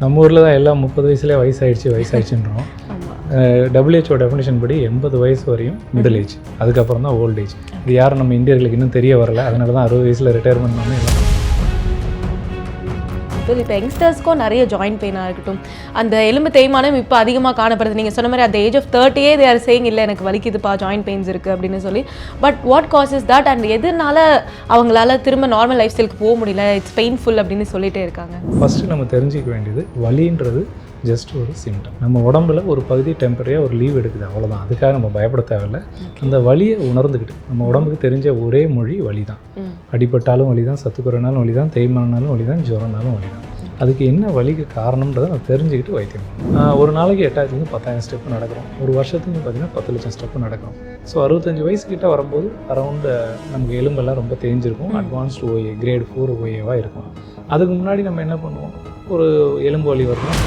நம்ம ஊரில் தான் எல்லாம் 30 வயசுலேயே வயசாயிடுச்சுன்றோம். WHO டெஃபினிஷன் படி 80 வயசு வரையும் மிடில் ஏஜ், அதுக்கப்புறம் தான் ஓல்ட் ஏஜ். இது யாரும் நம்ம இந்தியர்களுக்கு இன்னும் தெரிய வரல. அதனால தான் 60 வயசில் ரிட்டையர்மெண்ட் பண்ணி எல்லாம். இப்போ யங்ஸ்டர்ஸ்க்கும் நிறைய ஜாயின்ட் பெயினாக இருக்கட்டும், அந்த எலும்பு தேய்மானம் இப்போ அதிகமாக காணப்படுது. நீங்கள் சொன்ன மாதிரி அந்த age of 30 they are saying இல்லை எனக்கு வலிக்குதுப்பா, ஜாயின்ட் பெயின்ஸ் இருக்குது அப்படின்னு சொல்லி. But what causes that and எதனால அவங்களால திரும்ப நார்மல் லைஃப் ஸ்டைலுக்கு போக முடியல, இட்ஸ் பெயின்ஃபுல் அப்படின்னு சொல்லிட்டே இருக்காங்க? ஃபஸ்ட்டு நம்ம தெரிஞ்சிக்க வேண்டியது, வலின்றது ஜஸ்ட் ஒரு சிம்டம். நம்ம உடம்புல ஒரு பகுதி டெம்பரரியாக ஒரு லீவ் எடுக்குது, அவ்வளோதான். அதுக்காக நம்ம பயப்பட தேவையில்லை. அந்த வலியை உணர்ந்துக்கிட்டு, நம்ம உடம்புக்கு தெரிஞ்ச ஒரே மொழி வலி தான். அடிபட்டாலும் வலி தான், சத்துக்குறைனாலும் வலி தான், தேய்மானாலும் வலி தான், ஜுரம்னாலும் வலி தான். அதுக்கு என்ன வலிக்கு காரணம்ன்றதை நம்ம தெரிஞ்சுக்கிட்டு வைத்தியம் பண்ணணும். ஒரு நாளைக்கு 8000 10,000 ஸ்டெப்பு நடக்கிறோம். ஒரு வருஷத்துக்கு பார்த்திங்கன்னா 10 லட்சம் ஸ்டெப்பு நடக்கிறோம். ஸோ 65 வயசுக்கிட்ட வரும்போது அரௌண்டு நமக்கு எலும்பெல்லாம் ரொம்ப தேஞ்சிருக்கும். அட்வான்ஸ்டு ஓஏ கிரேட் 4 ஓஏவாக இருக்கும். அதுக்கு முன்னாடி நம்ம என்ன பண்ணுவோம், ஒரு எலும்பு வலி வரணும்.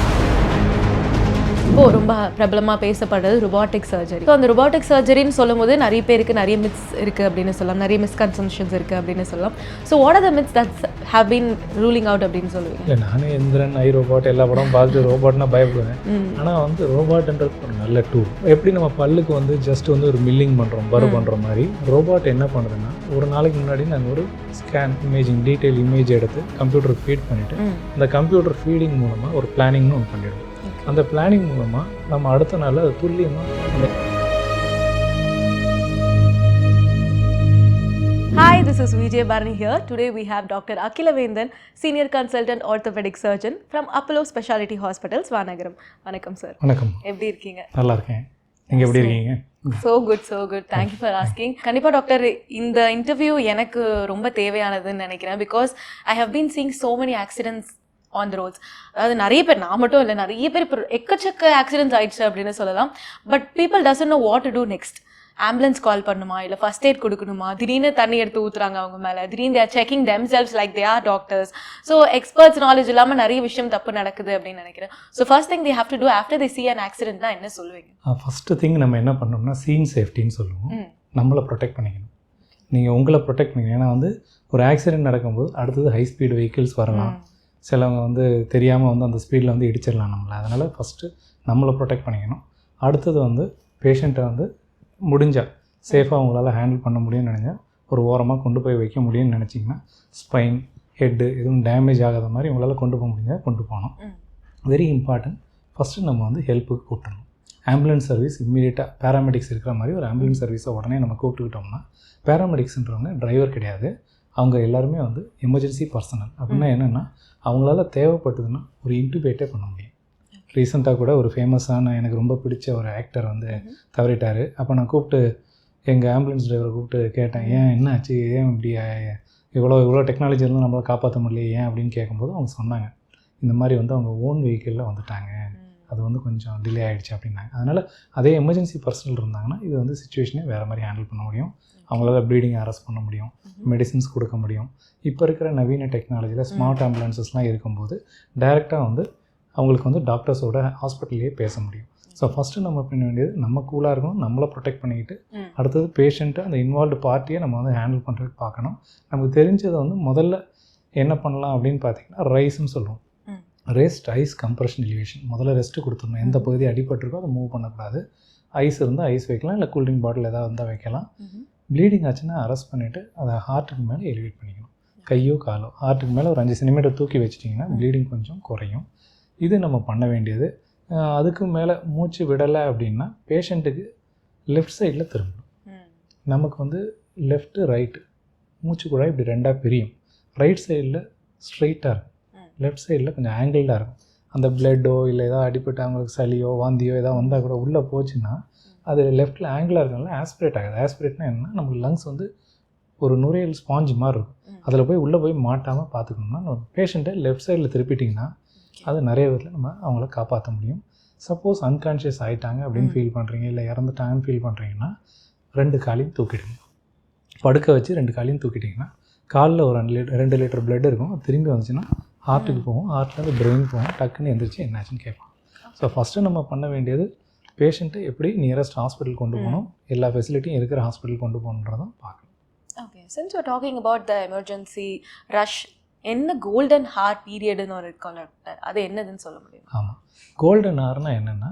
இப்போது ரொம்ப பிரபலமாக பேசப்படுறது ரொபாட்டிக் சர்ஜரி. ஸோ அந்த ரொபாட்டிக் சர்ஜரின்னு சொல்லும் போது நிறைய பேருக்கு நிறைய மித்ஸ் இருக்குது அப்படின்னு சொல்லலாம், நிறைய மிஸ்கன்செப்ஷன்ஸ் இருக்குது அப்படின்னு சொல்லலாம். So what are the myths that's have been ruling out அப்படின்னு சொல்லுவீங்க? இல்லை, நானே எந்திரன், ஐ ரோபாட் எல்லா படம் பார்த்துட்டு ரோபாட்னா பயப்படுவேன். ஆனால் ரோபாட்ன்றது ஒரு நல்ல டூல். எப்படி நம்ம பல்லுக்கு ஜஸ்ட் ஒரு மில்லிங் பண்ணுறோம், பரு பண்ணுற மாதிரி ரோபாட் என்ன பண்ணுறதுன்னா, ஒரு நாளைக்கு முன்னாடி நாங்கள் ஒரு ஸ்கேன் இமேஜிங் டீட்டெயில் இமேஜ் எடுத்து கம்ப்யூட்டருக்கு ஃபீட் பண்ணிவிட்டு, அந்த கம்ப்யூட்டர் ஃபீடிங் மூலமாக ஒரு பிளானிங்னு ஒன்று பண்ணிவிடுவோம். அந்த பிளானிங் மூலமாக நம்ம அடுத்த நாள் அது துல்லியமாக. Hi, this is Vijay Barney here. Today we have Dr. Akilavendan, Senior Consultant Orthopedic Surgeon from Apollo Specialty Hospitals, Vanagaram. வணக்கம் சார். வணக்கம். எப்படி இருக்கீங்க? நல்லா இருக்கேன். நீங்கள் எப்படி இருக்கீங்க? So good. Thank you for asking. கண்டிப்பாக டாக்டர், இந்த இன்டர்வியூ எனக்கு ரொம்ப தேவையானதுன்னு நினைக்கிறேன். Because I have been seeing so many accidents on the roads. அதாவது நிறைய பேர், நான் மட்டும் இல்லை, நிறைய பேர் இப்போ எக்கச்சக்க ஆக்சிடென்ட்ஸ் ஆயிடுச்சு அப்படின்னு சொல்லலாம். But people doesn't know what to do next. Ambulance call பண்ணுமா, இல்லை ஃபர்ஸ்ட் எய்ட் கொடுக்கணுமா, திடீர்னு தண்ணி எடுத்து ஊற்றுறாங்க அவங்க மேலே, திடீர்னு their checking themselves like they are doctors. So experts knowledge இல்லாமல் நிறைய விஷயம் தப்பு நடக்குது அப்படின்னு நினைக்கிறேன். So first thing they have to do after they see an accident தான் என்ன சொல்லுவீங்க? ஃபஸ்ட்டு திங் நம்ம என்ன பண்ணோம்னா சீன் சேஃப்டின்னு சொல்லுவோம். நம்மளை ப்ரொடெக்ட் பண்ணிக்கணும். நீங்கள் உங்களை ப்ரொடெக்ட் பண்ணிக்கணும். ஏன்னா ஒரு ஆக்சிடென்ட் நடக்கும்போது அடுத்தது ஹை ஸ்பீடு வெஹிக்கிள்ஸ் வரலாம். சிலவங்க தெரியாமல் அந்த ஸ்பீடில் இடிச்சிடலாம் நம்மளை. அதனால் ஃபஸ்ட்டு நம்மளை ப்ரொடெக்ட் பண்ணிக்கணும். அடுத்தது பேஷண்ட்டை முடிஞ்சால் சேஃபாக உங்களால் ஹேண்டில் பண்ண முடியும்னு நினைஞ்சால் ஒரு ஓரமாக கொண்டு போய் வைக்க முடியும்னு நினச்சிங்கன்னா ஸ்பைன், ஹெட்டு எதுவும் டேமேஜ் ஆகாத மாதிரி உங்களால் கொண்டு போக முடிஞ்சால் கொண்டு போகணும். Very important. ஃபஸ்ட்டு நம்ம ஹெல்ப்புக்கு கூப்பிடணும். ஆம்புலன்ஸ் சர்வீஸ் இம்மீடியட்டாக பேராமெடிக்ஸ் இருக்கிற மாதிரி ஒரு ஆம்புலன்ஸ் சர்வீஸை உடனே நம்ம கூப்பிட்டுக்கிட்டோம்னா, பேராமெடிக்ஸ்ன்றவங்க டிரைவர் கிடையாது, அவங்க எல்லாருமே எமர்ஜென்சி பர்சனல். அப்படின்னா என்னென்னா, அவங்களால தேவைப்பட்டதுன்னா ஒரு இன்டிபேட்டே பண்ண முடியும். ரீசெண்டாக கூட ஒரு ஃபேமஸான எனக்கு ரொம்ப பிடிச்ச ஒரு ஆக்டர் தவறிட்டார். அப்போ நான் கூப்பிட்டு எங்கள் ஆம்புலன்ஸ் டிரைவரை கூப்பிட்டு கேட்டேன், ஏன் என்ன ஆச்சு, ஏன் இப்படி இவ்வளோ டெக்னாலஜி இருந்தால் நம்மளை காப்பாற்ற முடியல ஏன் அப்படின்னு கேட்கும்போது அவங்க சொன்னாங்க, இந்த மாதிரி அவங்க ஓன் வெஹிக்கிளில் வந்துட்டாங்க, அது கொஞ்சம் டிலே ஆகிடுச்சு அப்படின்னாங்க. அதனால் அதே எமர்ஜென்சி பர்சனல் இருந்தாங்கன்னா இது சிச்சுவேஷனே வேறு மாதிரி ஹேண்டில் பண்ண முடியும். அவங்களால ப்ளீடிங் அரெஸ்ட் பண்ண முடியும், மெடிசின்ஸ் கொடுக்க முடியும். இப்போ இருக்கிற நவீன டெக்னாலஜியில் ஸ்மார்ட் ஆம்புலன்ஸஸ்லாம் இருக்கும்போது டைரெக்டாக அவங்களுக்கு டாக்டர்ஸோட ஹாஸ்பிட்டல்லையே பேச முடியும். ஸோ ஃபஸ்ட்டு நம்ம பண்ண வேண்டியது, நம்ம கூலாக இருக்கணும், நம்மளை ப்ரொடெக்ட் பண்ணிக்கிட்டு அடுத்தது பேஷண்ட்டை, அந்த இன்வால்வ்டு பார்ட்டியை நம்ம ஹேண்டில் பண்ணுறதுக்கு பார்க்கணும். நமக்கு தெரிஞ்சதை முதல்ல என்ன பண்ணலாம் அப்படின்னு பார்த்தீங்கன்னா, ரைஸ்ன்னு சொல்லுவோம். Rest, ice, compression, elevation. முதல்ல ரெஸ்ட்டு கொடுத்துடணும். எந்த பகுதி அடிபட்டிருக்கோ அதை மூவ் பண்ணக்கூடாது. ஐஸ் இருந்தால் ஐஸ் வைக்கலாம், இல்லை கூல்ட்ரிங்க் பாட்டில் ஏதாவது இருந்தால் வைக்கலாம். ப்ளீடிங் ஆச்சுன்னா அரெஸ்ட் பண்ணிவிட்டு அதை ஹார்ட்டுக்கு மேலே எலிவேட் பண்ணிக்கணும். கையோ காலோ ஹார்ட்டுக்கு மேலே ஒரு 5 சென்டிமீட்டர் தூக்கி வச்சிட்டிங்கன்னா ப்ளீடிங் கொஞ்சம் குறையும். இது நம்ம பண்ண வேண்டியது. அதுக்கு மேலே மூச்சு விடலை அப்படின்னா பேஷண்ட்டுக்கு லெஃப்ட் சைடில் திரும்பணும். நமக்கு லெஃப்ட்டு ரைட்டு மூச்சு குழாய் இப்படி ரெண்டாக பிரியும். ரைட் சைடில் ஸ்ட்ரைட்டாக இருக்கும், லெஃப்ட் சைடில் கொஞ்சம் ஆங்கிள்டாக இருக்கும். அந்த பிளட்டோ இல்லை ஏதாவது அடிப்பட்டு அவங்களுக்கு சளியோ வாந்தியோ ஏதாவது வந்தால் கூட உள்ளே போச்சுன்னா அது லெஃப்ட்டில் ஆங்கிளாக இருக்கனால ஆஸ்பிரேட் ஆகுது. ஆஸ்பிரேட்னா என்னன்னா, நமக்கு லங்ஸ் ஒரு நுரையீரல் ஸ்பாஞ்ச் மாதிரி இருக்கும். அதில் போய் உள்ளே போய் மாட்டாமல் பார்த்துக்கணும்னா, நம்ம பேஷண்ட்டை லெஃப்ட் சைடில் திருப்பிட்டிங்கன்னா அது நிறைய விதத்தில் நம்ம அவங்கள காப்பாற்ற முடியும். சப்போஸ் அன்கான்ஷியஸ் ஆகிட்டாங்க அப்படின்னு ஃபீல் பண்ணுறீங்க, இல்லை இறந்துட்டாங்கன்னு ஃபீல் பண்ணுறீங்கன்னா 2 காலையும் தூக்கிடுங்க. படுக்க வச்சு 2 காலையும் தூக்கிட்டிங்கன்னா காலில் ஒரு 2 லிட்டர் பிளட் இருக்கும். அது திரும்பி வந்துச்சுன்னா ஹார்ட்டுக்கு போகும், ஹார்ட்லேருந்து பிரெயின் போகும். டக்குன்னு எந்திரிச்சு என்னாச்சுன்னு கேட்பான். ஸோ ஃபஸ்ட்டு நம்ம பண்ண வேண்டியது, பேஷண்ட்டை எப்படி நியரஸ்ட் ஹாஸ்பிட்டல் கொண்டு போகணும், எல்லா ஃபெசிலிட்டியும் இருக்கிற ஹாஸ்பிட்டல் கொண்டு போகணுன்றதான் பார்க்கணும். Okay, since we're talking about the emergency rush என்ன கோல்டன் ஹார் பீரியடுன்னு ஒரு இருக்கும்ல டாக்டர், அது என்னதுன்னு சொல்ல முடியும்? ஆமாம், கோல்டன் ஹார்னா என்னென்னா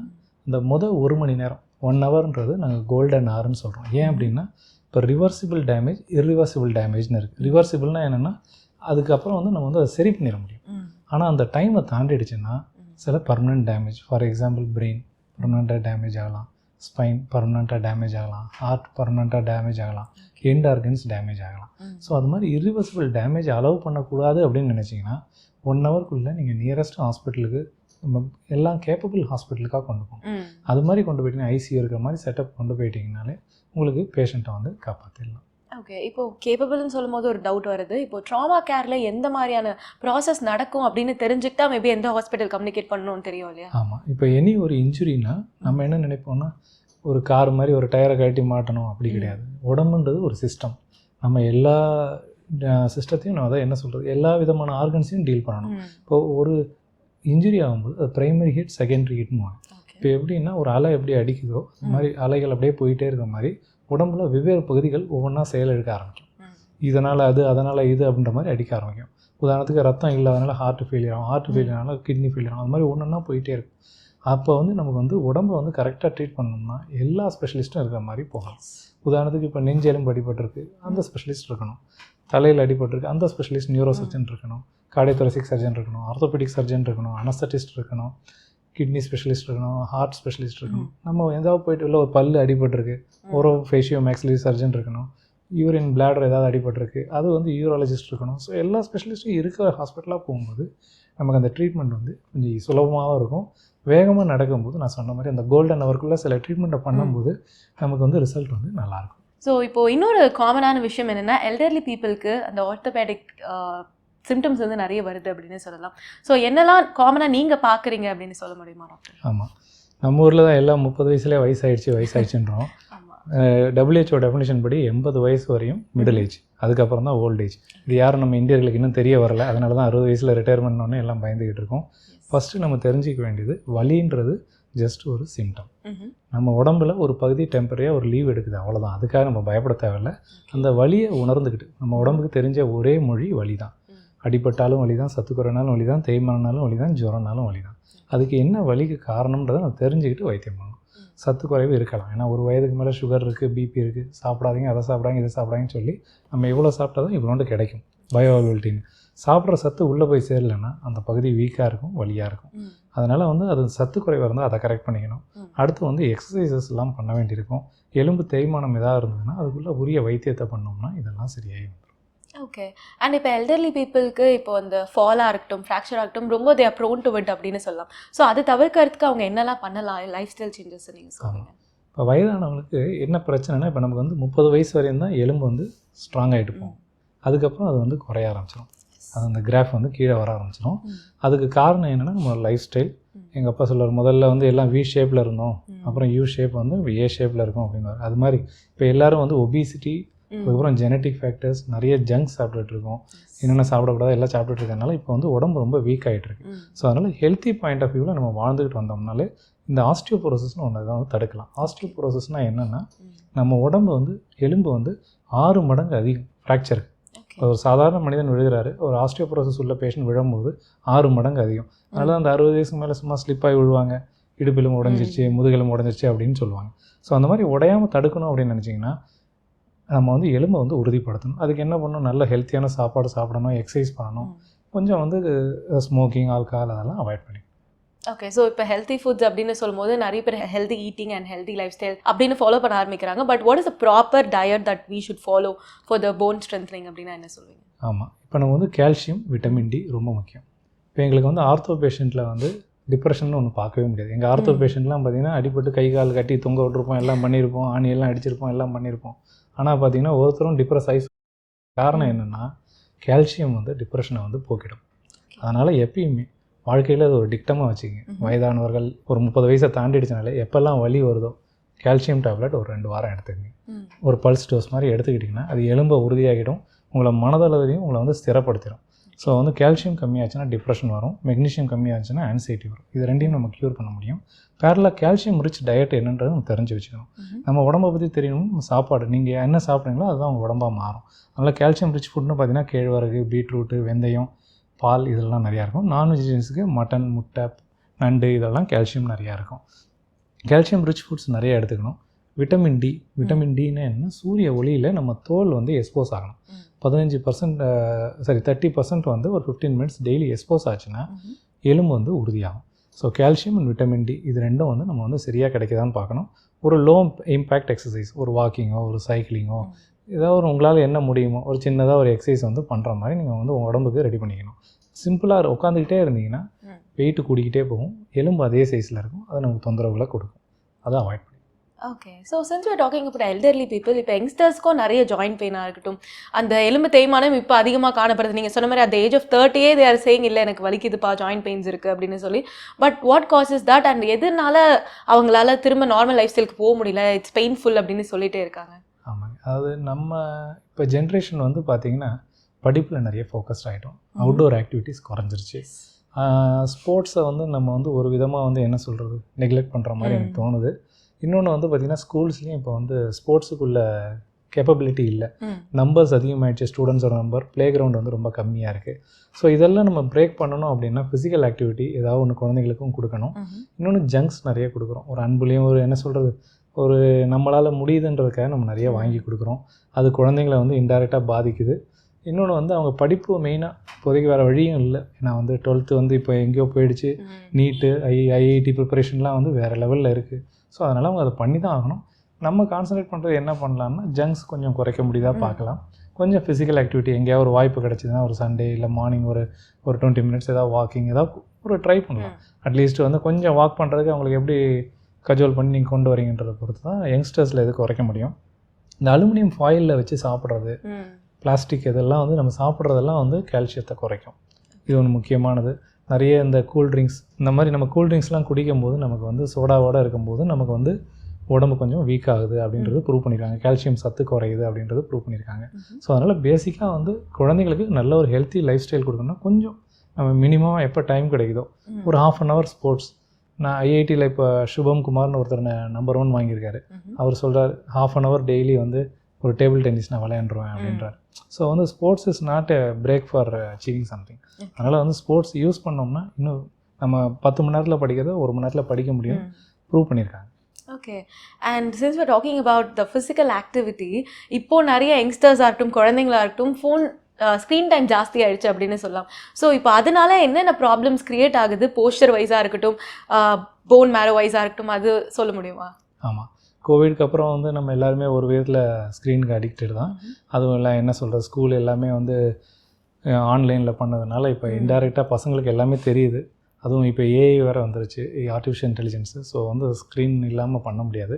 இந்த 1 மணி நேரம் 1 ஹவர்ன்றது நாங்கள் கோல்டன் ஹார்னு சொல்கிறோம். ஏன் அப்படின்னா இப்போ ரிவர்சிபிள் டேமேஜ், இர்ரிவர்சிபிள் டேமேஜ்னு இருக்குது. ரிவர்சிபிள்னா என்னென்னா அதுக்கப்புறம் வந்து நம்ம வந்து அதை சரி பண்ணிட முடியும். ஆனால் அந்த டைமை தாண்டிடுச்சுன்னா சில permanent damage, for example brain பர்மனெண்ட்டாக டேமேஜ் ஆகலாம், ஸ்பைன் பர்மனெண்ட்டாக டேமேஜ் ஆகலாம், ஹார்ட் பர்மனெண்ட்டாக டேமேஜ் ஆகலாம், எண்ட் ஆர்கன்ஸ் டேமேஜ் ஆகலாம். ஸோ அது மாதிரி இர்ரிவர்சிபிள் டேமேஜ் அலோவ் பண்ணக்கூடாது அப்படின்னு நினச்சிங்கன்னா 1 ஹவருக்குள்ளே நீங்கள் நியரஸ்ட் ஹாஸ்பிட்டலுக்கு எல்லாம் கேப்பபிள் ஹாஸ்பிட்டலுக்காக கொண்டு போகணும். அது மாதிரி கொண்டு போயிட்டீங்கன்னா ஐசியூ இருக்கிற மாதிரி செட்டப் கொண்டு போயிட்டீங்கனாலே உங்களுக்கு பேஷண்ட்டை வந்து காப்பாற்றிடலாம். ஓகே, இப்போ கேப்பபிள்னு சொல்லும் போது ஒரு டவுட் வருது. இப்போ ட்ராமா கேரில் எந்த மாதிரியான ப்ராசஸ் நடக்கும் அப்படின்னு தெரிஞ்சுக்கிட்டா மேபி எந்த ஹாஸ்பிட்டல் கம்யூனிகேட் பண்ணணும்னு தெரியும் இல்லையா? ஆமாம், இப்போ எனி ஒரு இன்ஜுரினா நம்ம என்ன நினைப்போம்னா ஒரு கார் மாதிரி ஒரு டயரை கழட்டி மாட்டணும், அப்படி கிடையாது. உடம்புன்றது ஒரு சிஸ்டம். நம்ம எல்லா சிஸ்டத்தையும் நான் அதை என்ன சொல்கிறது, எல்லா விதமான ஆர்கன்ஸையும் டீல் பண்ணணும். இப்போ ஒரு இன்ஜுரி ஆகும்போது அது ப்ரைமரி ஹிட், செகண்டரி ஹிட்னு. இப்போ எப்படின்னா ஒரு அலை எப்படி அடிக்குதோ அது மாதிரி அலைகள் அப்படியே போயிட்டே இருக்கிற மாதிரி உடம்புல வெவ்வேறு பகுதிகள் ஒவ்வொன்றா செயலெடுக்க ஆரம்பிக்கும். இதனால் அது, அதனால் இது அப்படின்ற மாதிரி அடிக்க ஆரம்பிக்கும். உதாரணத்துக்கு ரத்தம் இல்லாதனால ஹார்ட் ஃபெயிலியர் ஆகும், ஹார்ட் ஃபெயிலியர்னால கிட்னி ஃபெயிலியர் ஆகும். அது மாதிரி ஒன்றா போயிட்டே இருக்கும். அப்போ வந்து நமக்கு வந்து உடம்பை வந்து கரெக்டாக ட்ரீட் பண்ணணும்னா எல்லா ஸ்பெஷலிஸ்ட்டும் இருக்கிற மாதிரி போகலாம். உதாரணத்துக்கு இப்போ நெஞ்செலும்பு அடிபட்டிருக்கு, அந்த ஸ்பெஷலிஸ்ட் இருக்கணும். தலையில் அடிபட்டிருக்கு, அந்த ஸ்பெஷலிஸ்ட் நியூரோ சர்ஜன் இருக்கணும், கார்டியோதொராசிக் சர்ஜன் இருக்கணும், ஆர்த்தோபெடிக் சர்ஜன் இருக்கணும், அனஸ்தட்டிஸ்ட் இருக்கணும், கிட்னி ஸ்பெஷலிஸ்ட் இருக்கணும், ஹார்ட் ஸ்பெஷலிஸ்ட் இருக்கணும். நம்ம எதாவது போயிட்டு இல்லை ஒரு பல்லு அடிபட்டிருக்கு, ஒரு ஃபேஷியோ மேக்ஸிலரி சர்ஜன் இருக்கணும், யூரின் பிளாடர் ஏதாவது அடிபட்டிருக்கு, அது வந்து யூராலஜிஸ்ட் இருக்கணும். ஸோ எல்லா ஸ்பெஷலிஸ்ட்டும் இருக்கிற ஹாஸ்பிட்டலாக போகும்போது நமக்கு அந்த ட்ரீட்மெண்ட் வந்து கொஞ்சம் சுலபமாகவும் இருக்கும். வேகமாக நடக்கும்போது நான் சொன்ன மாதிரி அந்த கோல்டன் ஹவருக்குள்ளே சில ட்ரீட்மெண்ட்டை பண்ணும்போது நமக்கு வந்து ரிசல்ட் வந்து நல்லாயிருக்கும். ஸோ இப்போது இன்னொரு காமனான விஷயம் என்னென்னா எல்டர்லி பீப்புளுக்கு அந்த ஆர்த்தோபேடிக் சிம்டம்ஸ் வந்து நிறைய வருது அப்படின்னு சொல்லலாம். ஸோ என்னெல்லாம் காமனாக நீங்கள் பார்க்குறீங்க அப்படின்னு சொல்ல முடியுமா டாக்டர்? ஆமாம், நம்ம ஊரில் தான் எல்லாம் 30 வயசுலேயே வயசாகிடுச்சுன்றோம். WHO டெஃபினிஷன் படி 80 வயசு வரையும் மிடில் ஏஜ், அதுக்கப்புறம் தான் ஓல்ட் ஏஜ். இது யாரும் நம்ம இந்தியர்களுக்கு இன்னும் தெரிய வரல. அதனால தான் 60 வயசில் ரிட்டையர்மெண்ட்னு எல்லாம் பயந்துக்கிட்டு இருக்கோம். ஃபஸ்ட்டு நம்ம தெரிஞ்சிக்க வேண்டியது வலின்றது ஜஸ்ட் ஒரு சிம்டம். நம்ம உடம்புல ஒரு பகுதி டெம்பரரியாக ஒரு லீவ் எடுக்குது, அவ்வளோதான். அதுக்காக நம்ம பயப்பட தேவையில்லை. அந்த வலியை உணர்ந்துக்கிட்டு நம்ம உடம்புக்கு தெரிஞ்ச ஒரே மொழி வலி தான். அடிபட்டாலும் வலி தான், சத்துக்குறைனாலும் வலி தான், தேய்மானாலும் வலி தான், ஜுரம்னாலும் வலி தான். அதுக்கு என்ன வலிக்கு காரணம்ன்றதை நம்ம தெரிஞ்சுக்கிட்டு வைத்தியம் பண்ணணும். சத்து குறைவு இருக்கலாம், ஏன்னா ஒரு வயதுக்கு மேலே சுகர் இருக்குது, பிபி இருக்குது, சாப்பிடாதீங்க, அதை சாப்பிடாங்க, இதை சாப்பிடாங்கன்னு சொல்லி நம்ம எவ்வளோ சாப்பிட்டாதான் இவ்வளோண்டு கிடைக்கும் பயோஅவைலபிலிட்டின்னு. சாப்பிட்ற சத்து உள்ளே போய் சேரலைன்னா அந்த பகுதி வீக்காக இருக்கும், வலியாக இருக்கும். அதனால் வந்து அது சத்து குறைவாக இருந்தால் அதை கரெக்ட் பண்ணிக்கணும். அடுத்து வந்து எக்ஸசைசஸ் எல்லாம் பண்ண வேண்டியிருக்கும். எலும்பு தேய்மானம் எதாவது இருந்ததுன்னா அதுக்குள்ளே உரிய வைத்தியத்தை பண்ணோம்னா இதெல்லாம் சரியாகி வந்துடும். ஓகே. அண்ட் இப்போ எல்டர்லி பீப்புளுக்கு இப்போ அந்த ஃபாலாக இருக்கட்டும், ஃப்ராக்சராக இருக்கட்டும், ரொம்ப they are prone to it அப்படின்னு சொல்லலாம். ஸோ அது தவிர்க்கிறதுக்கு அவங்க என்னெல்லாம் பண்ணலாம், லைஃப் ஸ்டைல் சேஞ்சஸ் நீங்கள் சொல்லுங்கள். இப்போ வயதானவங்களுக்கு என்ன பிரச்சனைனா, இப்போ நமக்கு வந்து 30 வயசு வரையும் தான் எலும்பு வந்து ஸ்ட்ராங் ஆகிட்டு போகும். அதுக்கப்புறம் அது வந்து குறைய ஆரம்பிச்சிடும், அது அந்த கிராஃப் வந்து கீழே வர ஆரம்பிச்சிடும். அதுக்கு காரணம் என்னென்னா நம்ம லைஃப் ஸ்டைல். எங்கள் அப்பா சொல்லுவார், முதல்ல வந்து எல்லாம் வி ஷேப்பில் இருந்தோம், அப்புறம் யூ ஷேப் வந்து ஏ ஷேப்பில் இருக்கும் அப்படின்னு. அது மாதிரி இப்போ எல்லோரும் வந்து ஒபிசிட்டி, அதுக்கப்புறம் ஜெனட்டிக் ஃபேக்டர்ஸ், நிறைய ஜங்க் சாப்பிட்டுட்டு இருக்கோம், என்னென்ன சாப்பிடக்கூடாது எல்லாம் சாப்பிட்டுட்டு இருக்கனால இப்போ வந்து உடம்பு ரொம்ப வீக் ஆகிட்டு இருக்கு. ஸோ அதனால் ஹெல்த்தி பாயிண்ட் ஆஃப் வியூவில் நம்ம வாழ்ந்துக்கிட்டு வந்தோம்னாலே இந்த ஆஸ்டியோபோரோசிஸ்னு ஒன்று தான் வந்து தடுக்கலாம். ஆஸ்டியோபோரோசிஸ்னால் என்னென்னா நம்ம உடம்பு வந்து எலும்பு வந்து 6 மடங்கு அதிகம் ஃப்ராக்சருக்கு. ஒரு சாதாரண மனிதன் விழுகிறாரு, ஒரு ஆஸ்டியோபோரோசிஸ் உள்ள பேஷண்ட் விழும்போது 6 மடங்கு அதிகம். அதனால் அந்த 60 வயசுக்கு மேலே சும்மா ஸ்லிப்பாகி விழுவாங்க, இடுப்பிலும் உடஞ்சிருச்சு, முதுகெலும் உடஞ்சிருச்சு அப்படின்னு சொல்லுவாங்க. ஸோ அந்த மாதிரி உடையாமல் தடுக்கணும் அப்படின்னு நினச்சிங்கன்னா நம்ம வந்து எலும்பை வந்து உறுதிப்படுத்தணும். அதுக்கு என்ன பண்ணணும், நல்ல ஹெல்த்தியான சாப்பாடு சாப்பிடணும், எக்ஸசைஸ் பண்ணணும், கொஞ்சம் வந்து ஸ்மோக்கிங், ஆல்கஹால் அதெல்லாம் அவாய்ட் பண்ணி. ஓகே. ஸோ இப்போ ஹெல்த்தி ஃபுட்ஸ் அப்படின்னு சொல்லும்போது நிறைய பேர் healthy eating and healthy lifestyle அப்படின்னு ஃபாலோ பண்ண ஆரம்பிக்கிறாங்க. But what is the proper diet that we should follow for the bone strengthening அப்படின்னா என்ன சொல்லுவீங்க? ஆமாம், இப்போ நம்ம வந்து கால்சியம், விட்டமின் டி ரொம்ப முக்கியம். இப்போ எங்களுக்கு வந்து ஆர்த்தோ பேஷண்ட்டில் வந்து டிப்ரெஷன் ஒன்று பார்க்கவே முடியாது. எங்கள் ஆர்த்தோ பேஷண்ட்லாம் பார்த்திங்கன்னா அடிபட்டு கை கால் கட்டி தொங்க விட்டுருப்போம், எல்லாம் பண்ணியிருப்போம், ஆணியெல்லாம் அடிச்சிருப்போம், எல்லாம் பண்ணியிருப்போம். ஆனால் பார்த்திங்கன்னா ஒருத்தரும் டிப்ரெஸ் ஆகி. காரணம் என்னென்னா கால்சியம் வந்து டிப்ரெஷனை வந்து போக்கிடும். அதனால் எப்பயுமே வாழ்க்கையில் அது ஒரு டிக்டமாக வச்சுக்கிங்க. வயதானவர்கள் ஒரு 30 வயசை தாண்டிடுச்சுனாலே எப்போல்லாம் வலி வருதோ கால்சியம் டேப்லெட் ஒரு 2 வாரம் எடுத்துக்கங்க. ஒரு பல்ஸ் டோஸ் மாதிரி எடுத்துக்கிட்டிங்கன்னா அது எலும்பை உறுதியாகிடும், உங்களை மனதளவிலையும் உங்களை வந்து ஸ்திரப்படுத்திடும். ஸோ வந்து கால்சியம் கம்மியாச்சுன்னா டிப்ரெஷன் வரும், மெக்னீஷியம் கம்மியாச்சுன்னா ஆன்சைட்டி வரும். இது ரெண்டையும் நம்ம க்யூர் பண்ண முடியும். பேரலாக கால்சியம் ரிச் டயட் என்னன்றது நம்ம தெரிஞ்சு வச்சுக்கணும். நம்ம உடம்பை பற்றி தெரியணும். நம்ம சாப்பாடு நீங்கள் என்ன சாப்பிட்றீங்களோ அதுதான் உங்கள் உடம்பாக மாறும். அதனால் கால்சியம் ரிச் ஃபுட்னு பார்த்தீங்கன்னா கேழ்வரகு, பீட்ரூட்டு, வெந்தயம், பால் இதெல்லாம் நிறையா இருக்கும். நான்வெஜிடேரியன்ஸுக்கு மட்டன், முட்டை, நண்டு இதெல்லாம் கால்சியம் நிறையா இருக்கும். கால்சியம் ரிச் ஃபுட்ஸ் நிறைய எடுத்துக்கணும். விட்டமின் டி, விட்டமின் டின்னா என்ன, சூரிய ஒளியில் நம்ம தோல் வந்து எக்ஸ்போஸ் ஆகணும். 30% வந்து ஒரு 15 மினிட்ஸ் டெய்லி எக்ஸ்போஸ் ஆச்சுன்னா எலும்பு வந்து உறுதியாகும். So calcium and vitamin D இது ரெண்டும் வந்து நம்ம வந்து சரியாக கிடைக்குதான்னு பார்க்கணும். ஒரு லோ இம்பேக்ட் எக்ஸசைஸ், ஒரு வாக்கிங்கோ, ஒரு சைக்கிளிங்கோ, ஏதாவது ஒரு உங்களால் என்ன முடியுமோ ஒரு சின்னதாக ஒரு எக்ஸசைஸ் வந்து பண்ணுற மாதிரி நீங்கள் வந்து உங்கள் உடம்புக்கு ரெடி பண்ணிக்கணும். சிம்பிளாக உட்காந்துக்கிட்டே இருந்தீங்கன்னா வெயிட்டு கூடிக்கிட்டே போகும், எலும்பு அதே சைஸில் இருக்கும், அது நமக்கு தொந்தரவுகளை கொடுக்கும். அதை அவாய்ட் பண்ணி. Okay, so since we talking about elderly people, இப்போ யங்ஸ்டர்ஸ்க்கும் நிறைய ஜாயின்ட் பெயினாக இருக்கட்டும், அந்த எலும்பு தேய்மானம் இப்போ அதிகமாக காணப்படுது. நீங்கள் சொன்ன மாதிரி அந்த age of 30 they are saying இல்லை எனக்கு வலிக்குதுப்பா, ஜாயின்ட் பெயின்ஸ் இருக்குது அப்படின்னு சொல்லி. But what causes that and எதனால அவங்களால திரும்ப நார்மல் லைஃப் ஸ்டைலுக்கு போக முடியல, இட்ஸ் பெயின்ஃபுல் அப்படின்னு சொல்லிட்டே இருக்காங்க? ஆமாங்க, அதாவது நம்ம இப்போ ஜென்ரேஷன் வந்து பார்த்திங்கன்னா படிப்பில் நிறைய ஃபோக்கஸ்ட் ஆகிட்டோம், அவுட்டோர் ஆக்டிவிட்டீஸ் குறைஞ்சிருச்சு. ஸ்போர்ட்ஸை வந்து நம்ம வந்து ஒரு விதமாக வந்து என்ன சொல்கிறது நெக்லெக்ட் பண்ணுற மாதிரி எனக்கு தோணுது. இன்னொன்று வந்து பார்த்திங்கன்னா ஸ்கூல்ஸ்லேயும் இப்போ வந்து ஸ்போர்ட்ஸுக்குள்ள கேப்பபிலிட்டி இல்லை, நம்பர்ஸ் அதிகமாகிடுச்சு, ஸ்டூடெண்ட்ஸோட நம்பர், ப்ளே கிரவுண்ட் வந்து ரொம்ப கம்மியாக இருக்குது. ஸோ இதெல்லாம் நம்ம பிரேக் பண்ணணும் அப்படின்னா ஃபிசிக்கல் ஆக்டிவிட்டி ஏதாவது ஒன்று குழந்தைங்களுக்கும் கொடுக்கணும். இன்னொன்று ஜங்க்ஸ் நிறைய கொடுக்குறோம், ஒரு அன்புலேயும் ஒரு என்ன சொல்கிறது ஒரு நம்மளால் முடியுதுன்றதுக்காக நம்ம நிறைய வாங்கி கொடுக்குறோம். அது குழந்தைங்களை வந்து இன்டைரக்டாக பாதிக்குது. இன்னொன்று வந்து அவங்க படிப்பு மெயினாக இப்போதைக்கு வேறு வழியும் இல்லை. ஏன்னா வந்து 12th வந்து இப்போ எங்கேயோ போயிடுச்சு, நீட்டு, ஐஐடி ப்ரிப்பரேஷன்லாம் வந்து வேறு லெவலில் இருக்குது. ஸோ அதனால் அவங்க அதை பண்ணி தான் ஆகணும். நம்ம கான்சன்ட்ரேட் பண்ணுறது என்ன பண்ணலான்னா ஜங்க்ஸ் கொஞ்சம் குறைக்க முடியுதா பார்க்கலாம். கொஞ்சம் ஃபிசிக்கல் ஆக்டிவிட்டி எங்கேயாவது ஒரு வாய்ப்பு கிடச்சிதுன்னா ஒரு சண்டே இல்லை மார்னிங் ஒரு 20 மினிட்ஸ் ஏதாவது வாக்கிங் ஏதாவது ஒரு ட்ரை பண்ணலாம். அட்லீஸ்ட் வந்து கொஞ்சம் வாக் பண்ணுறதுக்கு அவங்களுக்கு எப்படி கஜுவல் பண்ணி நீங்கள் கொண்டு வரீங்கன்றதை பொறுத்து தான் யங்ஸ்டர்ஸில் எது குறைக்க முடியும். இந்த அலுமினியம் ஃபாயிலில் வச்சு சாப்பிட்றது, பிளாஸ்டிக் இதெல்லாம் வந்து நம்ம சாப்பிட்றதெல்லாம் வந்து கால்சியத்தை குறைக்கும். இது ஒன்று முக்கியமானது. நிறைய இந்த கூல்ட்ரிங்க்ஸ் இந்த மாதிரி நம்ம கூல்ட்ரிங்க்ஸ்லாம் குடிக்கும்போது நமக்கு வந்து சோடாவோடு இருக்கும்போது நமக்கு வந்து உடம்பு கொஞ்சம் வீக் ஆகுது அப்படின்றது ப்ரூவ் பண்ணியிருக்காங்க. கால்சியம் சத்து குறையுது அப்படின்றது ப்ரூவ் பண்ணியிருக்காங்க. ஸோ அதனால் பேசிக்காக வந்து குழந்தைங்களுக்கு நல்ல ஒரு ஹெல்த்தி லைஃப் ஸ்டைல் கொடுக்கணும்னா கொஞ்சம் நம்ம மினிமம் எப்போ டைம் கிடைக்குதோ ஒரு 1/2 hour ஸ்போர்ட்ஸ். நான் ஐஐடியில் இப்போ சுபம் குமார்னு ஒருத்தர் நம்பர் 1 வாங்கியிருக்காரு. அவர் சொல்கிறார் 1/2 hour டெய்லி வந்து ஒரு டேபிள் டென்னிஸ் நான் விளையாண்டுருவேன் அப்படின்றார். ஸோ வந்து sports is not a break for achieving something. அதனால் வந்து ஸ்போர்ட்ஸ் யூஸ் பண்ணோம்னா இன்னும் நம்ம 10 மணி நேரத்தில் படிக்கிறத 1 மணி நேரத்தில் படிக்க முடியும், ப்ரூவ் பண்ணியிருக்காங்க. Okay, and since we're talking about the physical activity, இப்போ நிறைய யங்ஸ்டர்ஸாக இருக்கட்டும் குழந்தைங்களா இருக்கட்டும் ஃபோன் ஸ்க்ரீன் டைம் ஜாஸ்தி ஆகிடுச்சு அப்படின்னு சொல்லலாம். ஸோ இப்போ அதனால என்னென்ன ப்ராப்ளம்ஸ் க்ரியேட் ஆகுது, போஸ்டர் வைஸாக இருக்கட்டும், போன் மேரோ வைஸாக இருக்கட்டும், அது சொல்ல முடியுமா? ஆமாம், கோவிட்க்கு அப்புறம் வந்து நம்ம எல்லாருமே ஒரு விதத்தில் ஸ்க்ரீனுக்கு அடிக்டட் தான். அதுவும் எல்லாம் என்ன சொல்கிறது ஸ்கூல் எல்லாமே வந்து ஆன்லைனில் பண்ணதுனால இப்போ இன்டைரக்டாக பசங்களுக்கு எல்லாமே தெரியுது. அதுவும் இப்போ ஏஐ வேறு வந்துருச்சு, ஆர்டிஃபிஷியல் இன்டெலிஜென்ஸு. ஸோ வந்து ஸ்க்ரீன் இல்லாமல் பண்ண முடியாது.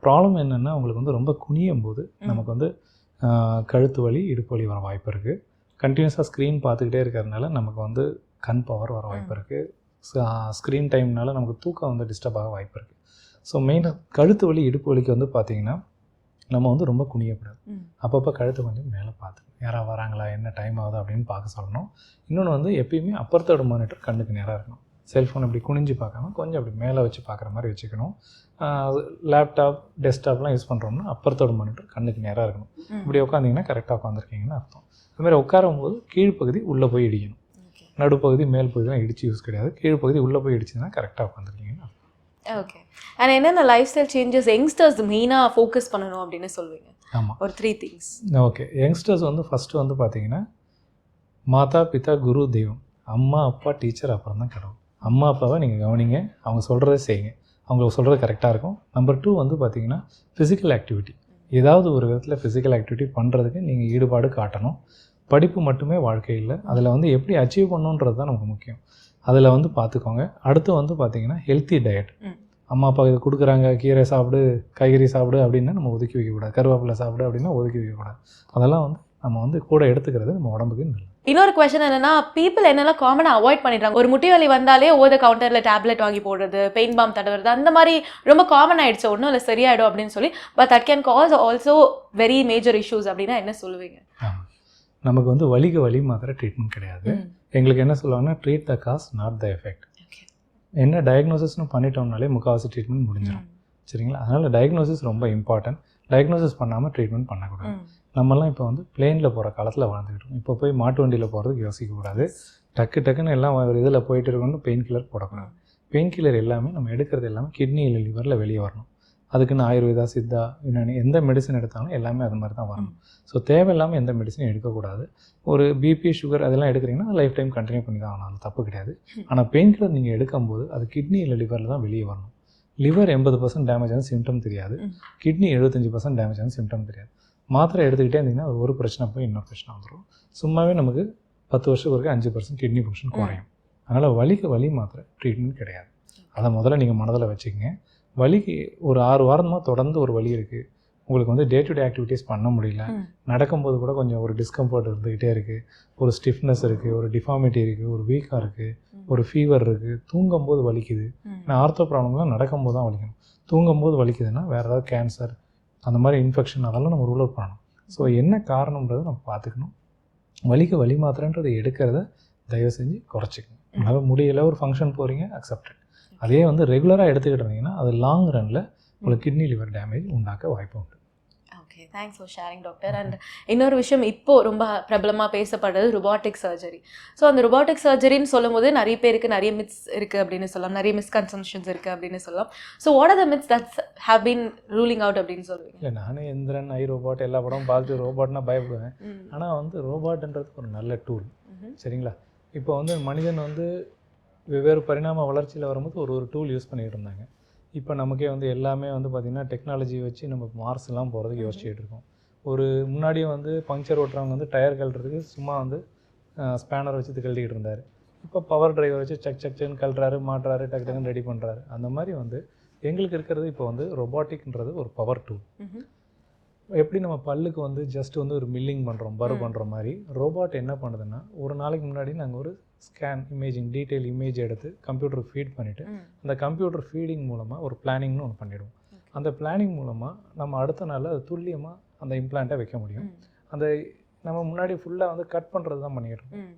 ப்ராப்ளம் என்னென்னா உங்களுக்கு வந்து ரொம்ப குனியும் போது நமக்கு வந்து கழுத்து வலி, இடுப்பு வலி வர வாய்ப்பு இருக்குது. கண்டினியூஸாக ஸ்க்ரீன் பார்த்துக்கிட்டே இருக்கிறதுனால நமக்கு வந்து கண் பவர் வர வாய்ப்பு இருக்குது. ஸ்க்ரீன் டைம்னால நமக்கு தூக்கம் வந்து டிஸ்டர்ப் ஆக வாய்ப்பு இருக்குது. ஸோ மெயினாக கழுத்து வலி, இடுப்பு வலிக்கு வந்து பார்த்திங்கன்னா நம்ம வந்து ரொம்ப குனியக்கூடாது. அப்பப்போ கழுத்தை கொஞ்சம் மேலே பார்த்து யாராவது வராங்களா, என்ன டைம் ஆகுது அப்படின்னு பார்க்க சொல்லணும். இன்னொன்று வந்து எப்பயுமே அப்பர் தேர்ட் மானிட்டர் கண்ணுக்கு நேராக இருக்கணும். செல்ஃபோன் இப்படி குனிஞ்சு பார்க்காம கொஞ்சம் அப்படி மேலே வச்சு பார்க்குற மாதிரி வச்சுக்கணும். லேப்டாப், டெஸ்க்டாப்லாம் யூஸ் பண்ணுறோம்னா அப்பர் தேர்ட் மானிட்டர் கண்ணுக்கு நேராக இருக்கணும். இப்படி உட்காந்திங்கன்னா கரெக்டாக உட்காந்துருக்கீங்கன்னு அர்த்தம். அதுமாதிரி உட்காரும் போது கீழ்ப்பகுதி உள்ளே போய் இடிக்கணும். நடுப்பகுதி மேல் பகுதிலாம் இடித்து யூஸ் கிடையாது. கீழ்ப்பகுதி உள்ளே போய் இடிச்சுன்னா கரெக்டாக உட்காந்துருக்கீங்கன்னு அர்த்தம். ஓகே, அண்ட் என்னென்ன லைஃப் ஸ்டைல் சேஞ்சஸ் யங்ஸ்டர்ஸ் மெயினாக ஃபோக்கஸ் பண்ணணும் அப்படின்னு சொல்லுவீங்க? ஆமாம், ஒரு 3 things. ஓகே, யங்ஸ்டர்ஸ் வந்து ஃபஸ்ட்டு வந்து பார்த்திங்கன்னா மாதா பிதா குரு தெய்வம், அம்மா அப்பா டீச்சர் அப்புறம் தான் கடவுள். அம்மா அப்பாவை நீங்கள் கவனிங்க, அவங்க சொல்கிறத செய்யுங்க, அவங்க சொல்கிறது கரெக்டாக இருக்கும். நம்பர் 2 வந்து பார்த்திங்கன்னா ஃபிசிக்கல் ஆக்டிவிட்டி. ஏதாவது ஒரு விதத்தில் ஃபிசிக்கல் ஆக்டிவிட்டி பண்ணுறதுக்கு நீங்கள் ஈடுபாடு காட்டணும். படிப்பு மட்டுமே வாழ்க்கை இல்லை, அதில் வந்து எப்படி அச்சீவ் பண்ணணுன்றது தான் நமக்கு முக்கியம். அதில் வந்து பார்த்துக்கோங்க. அடுத்து வந்து பார்த்திங்கன்னா ஹெல்த்தி டயட். அம்மா அப்பா இது கொடுக்குறாங்க, கீரை சாப்பிடு, காய்கறி சாப்பிடு அப்படின்னா நம்ம ஒதுக்கி வைக்கக்கூடாது. கருவேப்பிலை சாப்பிடு அப்படின்னா ஒதுக்கி வைக்கக்கூடாது. அதெல்லாம் வந்து நம்ம வந்து கூட எடுத்துக்கிறது நம்ம உடம்புக்கு நல்லது. இன்னொரு கொஸ்டின் என்னன்னா, பீப்புள் என்னெல்லாம் காமனாக அவாய்ட் பண்ணிடுறாங்க. ஒரு முட்டி வலி வந்தாலே ஓத கவுண்டரில் டேப்லெட் வாங்கி போடுறது, பெயின் பாம் தடவுறது, அந்த மாதிரி ரொம்ப காமன் ஆகிடுச்சு. ஒன்றும் இல்லை சரியாயிடும் அப்படின்னு சொல்லி. But that can cause also very major issues அப்படின்னா என்ன சொல்லுவீங்க? நமக்கு வந்து வலிக்கு வலி மாத்திரை ட்ரீட்மெண்ட் கிடையாது. எங்களுக்கு என்ன சொல்லுவாங்கன்னா treat the cause not the effect. என்ன டயக்னோசிஸ்னு பண்ணிட்டோம்னாலே முக்கால்வாசி ட்ரீட்மெண்ட் முடிஞ்சிடும். சரிங்களா? அதனால் டயக்னோசிஸ் ரொம்ப இம்பார்ட்டன்ட். டயக்னோசிஸ் பண்ணாமல் ட்ரீட்மெண்ட் பண்ணக்கூடாது. நம்மலாம் இப்போ வந்து பிளேனில் போகிற காலத்தில் வாழ்ந்துக்கிட்டோம். இப்போ போய் மாட்டு வண்டியில் போகிறதுக்கு யோசிக்கக்கூடாது. டக்குன்னு எல்லாம் ஒரு இதில் போயிட்டு இருக்கணும்னு பெயின் கில்லர் போடக்கூடாது. பெயின் கில்லர் எல்லாமே நம்ம எடுக்கிறது எல்லாமே கிட்னியில் லிவரில் வெளியே வரணும். அதுக்குன்னு ஆயுர்வேதா, சித்தா, யுனானி எந்த மெடிசன் எடுத்தாலும் எல்லாமே அது மாதிரி தான் வரணும். ஸோ தேவையில்லாமல் எந்த மெடிசனும் எடுக்கக்கூடாது. ஒரு பிபி, சுகர் அதெல்லாம் எடுக்கிறீங்கன்னா லைஃப் டைம் கண்டினியூ பண்ணி தான் ஆகணும். அது தப்பு கிடையாது. ஆனால் பெயின் கில்லர் நீங்கள் எடுக்கும்போது அது கிட்னியில் லிவரில் தான் வெளியே வரணும். லிவர் 80% டேமேஜ் ஆன சிம்டம் தெரியாது, கிட்னி 75% டேமேஜ் ஆன சிம்டம் தெரியாது. மாத்திரை எடுத்துக்கிட்டே இருந்தீங்கன்னா அது ஒரு பிரச்சனை போய் இன்னொரு பிரச்சனை வந்துடும். சும்மாவே நமக்கு 10 வருஷத்துக்கு வரைக்கும் 5% கிட்னி ஃபங்க்ஷன் குறையும். அதனால் வலிக்கு வலி மாத்திரை ட்ரீட்மெண்ட் கிடையாது. அதை முதல்ல நீங்கள் மனதில் வச்சுக்கோங்க. வலிக்கு ஒரு 6 வாரமாக தொடர்ந்து ஒரு வலி இருக்குது, உங்களுக்கு வந்து டே டு டே ஆக்டிவிட்டீஸ் பண்ண முடியல, நடக்கும்போது கூட கொஞ்சம் ஒரு டிஸ்கம்ஃபர்ட் இருந்துக்கிட்டே இருக்குது, ஒரு ஸ்டிஃப்னஸ் இருக்குது, ஒரு டிஃபார்மிட்டி இருக்குது, ஒரு வீக்காக இருக்குது, ஒரு ஃபீவர் இருக்குது, தூங்கும்போது வலிக்குது. நான் ஆர்த்தோ ப்ராப்ளம்லாம் நடக்கும்போது தான் வலிக்கணும். தூங்கும்போது வலிக்குதுன்னா வேறு ஏதாவது கேன்சர் அந்த மாதிரி இன்ஃபெக்ஷன் அதெல்லாம் நம்ம ரூல் அவுட் பண்ணணும். ஸோ என்ன காரணம்ன்றதை நம்ம பார்த்துக்கணும். வலிக்கு வலி மாத்திரைன்றதை எடுக்கிறத தயவு செஞ்சு குறைச்சிக்கணும். அதனால் முடியலை, ஒரு ஃபங்க்ஷன் போகிறீங்க, அக்செப்டட். அதே வந்து ரெகுலராக எடுத்துக்கிட்டு இருந்தீங்கன்னா அது லாங் ரனில் உங்களுக்கு கிட்னி லிவர் டேமேஜ் உண்டாக்க வாய்ப்பு உண்டு. Okay, thanks for sharing doctor. And இன்னொரு விஷயம், இப்போது ரொம்ப பிரபலமாக பேசப்படுறது ரொபாட்டிக் சர்ஜரி. ஸோ அந்த ரொபாட்டிக் சர்ஜரின்னு சொல்லும் போது நிறைய பேருக்கு நிறைய மித்ஸ் இருக்குது அப்படின்னு சொல்லலாம், நிறைய மிஸ்கன்செப்ஷன்ஸ் இருக்குது அப்படின்னு சொல்லலாம். So what are the myths that's have been ruling out அப்படின்னு சொல்லுவீங்க? இல்லை, நானே எந்திரன், ஐ ரோபாட் எல்லா படமும் பார்த்துட்டு ரோபாட்னா பயப்படுவேன். ஆனால் வந்து ரோபாட்ன்றது ஒரு நல்ல டூல். சரிங்களா? இப்போ வந்து மனிதன் வந்து வெவ்வேறு பரிணாம வளர்ச்சியில் வரும்போது ஒரு டூல் யூஸ் பண்ணிகிட்டு இருந்தாங்க. இப்போ நமக்கே வந்து எல்லாமே வந்து பார்த்திங்கன்னா டெக்னாலஜி வச்சு நம்ம மார்ஸ்லாம் போகிறதுக்கு யோசிச்சுட்டு இருக்கோம். ஒரு முன்னாடியே வந்து பங்க்சர் ஓட்டுறவங்க வந்து டயர் கழட்டுறதுக்கு சும்மா வந்து ஸ்பேனர் வச்சு கழட்டிக்கிட்டு இருந்தார். இப்போ பவர் டிரைவர் வச்சு சக்னு கழட்டுறாரு, மாட்டுறாரு, டக்குன்னு ரெடி பண்ணுறாரு. அந்த மாதிரி வந்து எங்களுக்கு இருக்கிறது இப்போ வந்து ரொபாட்டிக்ன்றது ஒரு பவர் டூல். எப்படி நம்ம பல்லுக்கு வந்து ஜஸ்ட் வந்து ஒரு மில்லிங் பண்ணுறோம், பரு பண்ணுற மாதிரி ரோபாட் என்ன பண்ணுதுன்னா, ஒரு நாளைக்கு முன்னாடி நாங்கள் ஒரு ஸ்கேன் இமேஜிங் டீட்டெயில் இமேஜ் எடுத்து கம்ப்யூட்டருக்கு ஃபீட் பண்ணிவிட்டு அந்த கம்ப்யூட்டர் ஃபீடிங் மூலமாக ஒரு பிளானிங்னு ஒன்று பண்ணிவிடுவோம். அந்த பிளானிங் மூலமாக நம்ம அடுத்த நாளில் அது துல்லியமாக அந்த இம்ப்ளான்ட்டை வைக்க முடியும். அந்த நம்ம முன்னாடி ஃபுல்லாக வந்து கட் பண்ணுறது தான் பண்ணிக்கிட்டு இருக்கோம்.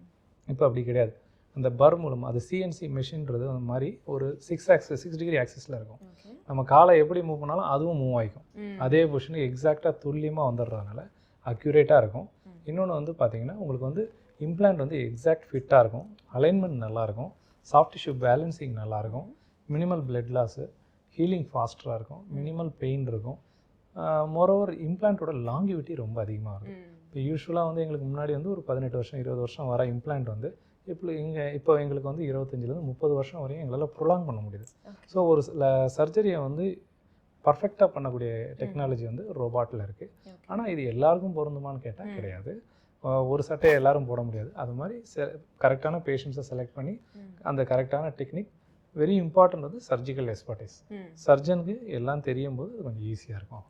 இப்போ அப்படி கிடையாது. அந்த பர் மூலமாக அது சிஎன்சி மெஷின்றது அந்த மாதிரி ஒரு 6 டிகிரி ஆக்சிஸில் இருக்கும். நம்ம காலை எப்படி மூவ் பண்ணாலும் அதுவும் மூவ் ஆகிக்கும். அதே பொசிஷனுக்கு எக்ஸாக்டாக துல்லியமாக வந்துடுறதுனால அக்யூரேட்டாக இருக்கும். இன்னொன்று வந்து பார்த்திங்கன்னா உங்களுக்கு வந்து இம்ப்ளான்ட் வந்து எக்ஸாக்ட் ஃபிட்டாக இருக்கும், அலைன்மெண்ட் நல்லாயிருக்கும், சாஃப்ட் டிஷ்யூ பேலன்சிங் நல்லாயிருக்கும், மினிமல் பிளட் லாஸு, ஹீலிங் ஃபாஸ்டராக இருக்கும், மினிமல் பெயின் இருக்கும். மோரோவர் இம்ப்ளான்ட்டோட லாங்கிவிட்டி ரொம்ப அதிகமாக இருக்கும். இப்போ யூஸ்வலாக வந்து எங்களுக்கு முன்னாடி வந்து ஒரு 18 வருஷம் 20 வருஷம் வர இம்ப்ளான்ட் வந்து இப்போ எங்களுக்கு வந்து 25லேருந்து 30 வருஷம் வரையும் எங்களால் ப்ரொலாங் பண்ண முடியுது. ஸோ ஒரு சில சர்ஜரியை வந்து பர்ஃபெக்டாக பண்ணக்கூடிய டெக்னாலஜி வந்து ரோபாட்டில் இருக்குது. ஆனால் இது எல்லாருக்கும் பொருந்துமான்னு கேட்டால் கிடையாது. ஒரு சட்டையை எல்லாரும் போட முடியாது. அது மாதிரி கரெக்டான பேஷண்ட்ஸை செலக்ட் பண்ணி அந்த கரெக்டான டெக்னிக், வெரி இம்பார்ட்டன்ட் வந்து சர்ஜிக்கல் எக்ஸ்பர்டைஸ். சர்ஜனுக்கு எல்லாம் தெரியும் போது அது கொஞ்சம் ஈஸியாக இருக்கும்.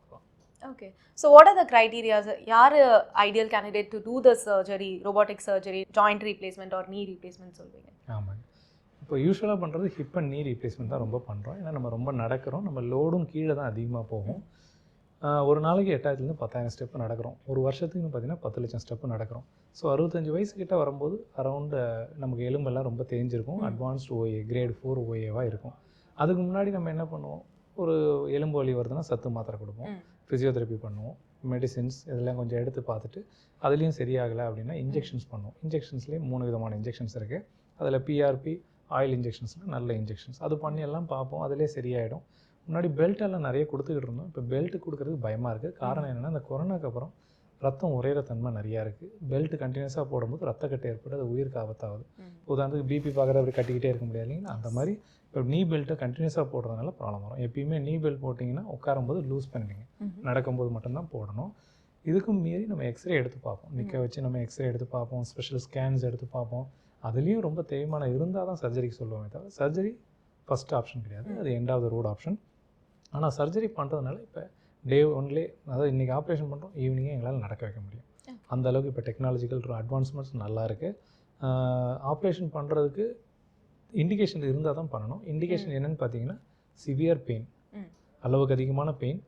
Okay, so what are the criterias? யார் ideal candidate to do the surgery, robotic surgery, joint replacement or knee replacement சொல்வீங்க? ஆமாங்க, இப்போ யூஸ்வலாக பண்ணுறது ஹிப் அண்ட் நீ ரீப்ளேஸ்மெண்ட் தான் ரொம்ப பண்ணுறோம். ஏன்னா நம்ம ரொம்ப நடக்கிறோம், நம்ம லோடும் கீழே தான் அதிகமாக போகும். ஒரு நாளைக்கு 8000லேருந்து 10,000 ஸ்டெப்பு நடக்கிறோம். ஒரு வருஷத்துக்கு பார்த்திங்கன்னா 10 லட்சம் ஸ்டெப்பு நடக்கிறோம். ஸோ 65 வயசுக்கிட்ட வரும்போது அரௌண்டு நமக்கு எலும்பெல்லாம் ரொம்ப தேஞ்சிருக்கும். அட்வான்ஸ்டு ஓஏ, கிரேட் 4 ஓஏவாக இருக்கும். அதுக்கு முன்னாடி நம்ம என்ன பண்ணுவோம், ஒரு எலும்பு வலி வருதுன்னா சத்து மாத்திரை கொடுப்போம், ஃபிசியோதெரப்பி பண்ணுவோம், மெடிசின்ஸ் இதெல்லாம் கொஞ்சம் எடுத்து பார்த்துட்டு அதுலேயும் சரியாகலை அப்படின்னா இன்ஜெக்ஷன்ஸ் பண்ணுவோம். இன்ஜெக்ஷன்ஸ்லேயே 3 விதமான இன்ஜெக்ஷன்ஸ் இருக்குது. அதில் பிஆர்பி, ஆயில் இன்ஜெக்ஷன்ஸ்னால் நல்ல இன்ஜெக்ஷன்ஸ், அது பண்ணி எல்லாம் பார்ப்போம், அதிலே சரியாயிடும். முன்னாடி பெல்ட் எல்லாம் நிறைய கொடுத்துக்கிட்டு இருந்தோம். இப்போ பெல்ட் கொடுக்குறதுக்கு பயமாக இருக்குது. காரணம் என்னென்னா, இந்த கொரோனாக்கு அப்புறம் ரத்தம் உரையிற தன்மை நிறையா இருக்குது. பெல்ட் கண்டினியூஸாக போடும்போது ரத்தக்கட்டை ஏற்பட்டு அது உயிருக்கு ஆபத்தாகுது. உதாரணத்துக்கு பிபி பார்க்குறது அப்படி கட்டிக்கிட்டே இருக்க முடியாது இல்லைங்களா? அந்த மாதிரி இப்போ நீ பெல்ட்டை கண்டினியூஸாக போடுறதுனால ப்ராப்ளம் வரும். எப்பயுமே நீ பெல்ட் போட்டிங்கன்னா உட்காரும்போது லூஸ் பண்ணிடுங்க, நடக்கும்போது மட்டும்தான் போடணும். இதுக்கும் மீறி நம்ம எக்ஸ்ரே எடுத்து பார்ப்போம், நிற்க வச்சு நம்ம எக்ஸ்ரே எடுத்து பார்ப்போம், ஸ்பெஷல் ஸ்கேன்ஸ் எடுத்து பார்ப்போம். அதுலேயும் ரொம்ப தேய்மானம் இருந்தால் தான் சர்ஜரிக்கு சொல்லுவோமே தவிர சர்ஜரி ஃபஸ்ட் ஆப்ஷன் கிடையாது, அது எண்டாவது ரோட் ஆப்ஷன். ஆனால் சர்ஜரி பண்ணுறதுனால இப்போ டே ஒன்லே, அதாவது இன்றைக்கி ஆப்ரேஷன் பண்ணுறோம், ஈவினிங்கே எங்களால் நடக்க வைக்க முடியும். அந்த அளவுக்கு இப்போ டெக்னாலஜிக்கல் அட்வான்ஸ்மெண்ட்ஸ் நல்லா இருக்குது. ஆப்ரேஷன் பண்ணுறதுக்கு இண்டிகேஷன் இருந்தால் தான் பண்ணணும். இண்டிகேஷன் என்னென்னு பார்த்தீங்கன்னா, சிவியர் பெயின், அளவுக்கு அதிகமான பெயின்,